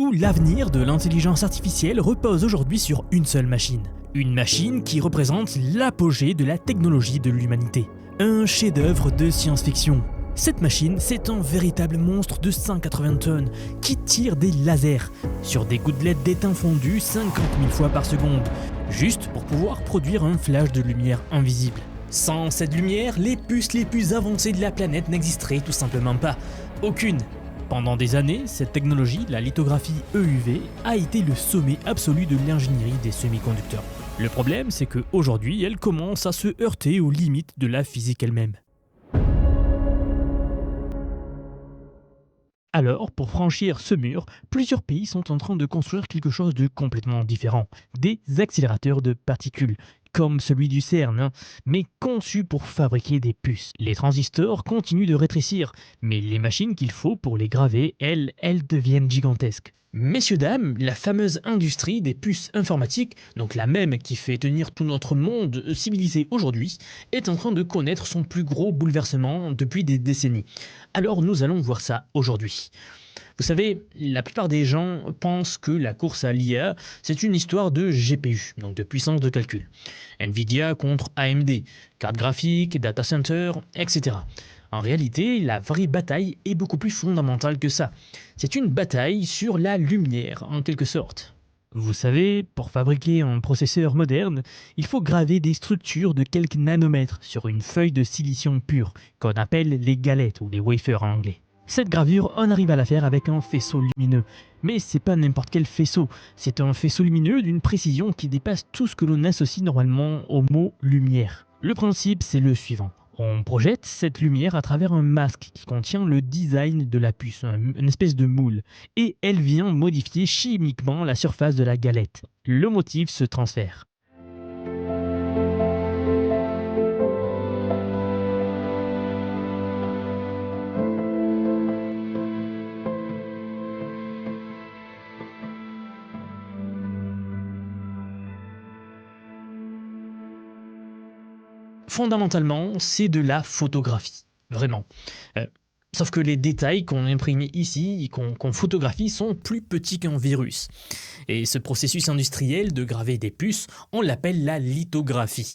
où l'avenir de l'intelligence artificielle repose aujourd'hui sur une seule machine. Une machine qui représente l'apogée de la technologie de l'humanité. Un chef-d'œuvre de science-fiction. Cette machine, c'est un véritable monstre de 180 tonnes qui tire des lasers sur des gouttelettes d'étain fondu 50 000 fois par seconde, juste pour pouvoir produire un flash de lumière invisible. Sans cette lumière, les puces les plus avancées de la planète n'existeraient tout simplement pas. Aucune. Pendant des années, cette technologie, la lithographie EUV, a été le sommet absolu de l'ingénierie des semi-conducteurs. Le problème, c'est qu'aujourd'hui, elle commence à se heurter aux limites de la physique elle-même. Alors, pour franchir ce mur, plusieurs pays sont en train de construire quelque chose de complètement différent. Des accélérateurs de particules, comme celui du CERN, mais conçus pour fabriquer des puces. Les transistors continuent de rétrécir, mais les machines qu'il faut pour les graver, elles deviennent gigantesques. Messieurs, dames, la fameuse industrie des puces informatiques, donc la même qui fait tenir tout notre monde civilisé aujourd'hui, est en train de connaître son plus gros bouleversement depuis des décennies. Alors nous allons voir ça aujourd'hui. Vous savez, la plupart des gens pensent que la course à l'IA, c'est une histoire de GPU, donc de puissance de calcul. Nvidia contre AMD, carte graphique, data center, etc. En réalité, la vraie bataille est beaucoup plus fondamentale que ça. C'est une bataille sur la lumière, en quelque sorte. Vous savez, pour fabriquer un processeur moderne, il faut graver des structures de quelques nanomètres sur une feuille de silicium pur, qu'on appelle les galettes ou les wafers en anglais. Cette gravure, on arrive à la faire avec un faisceau lumineux. Mais c'est pas n'importe quel faisceau, c'est un faisceau lumineux d'une précision qui dépasse tout ce que l'on associe normalement au mot lumière. Le principe, c'est le suivant. On projette cette lumière à travers un masque qui contient le design de la puce, une espèce de moule, et elle vient modifier chimiquement la surface de la galette. Le motif se transfère. Fondamentalement, c'est de la photographie, vraiment. Euh, Sauf que les détails qu'on imprime ici, qu'on photographie, sont plus petits qu'un virus. Et ce processus industriel de graver des puces, on l'appelle la lithographie.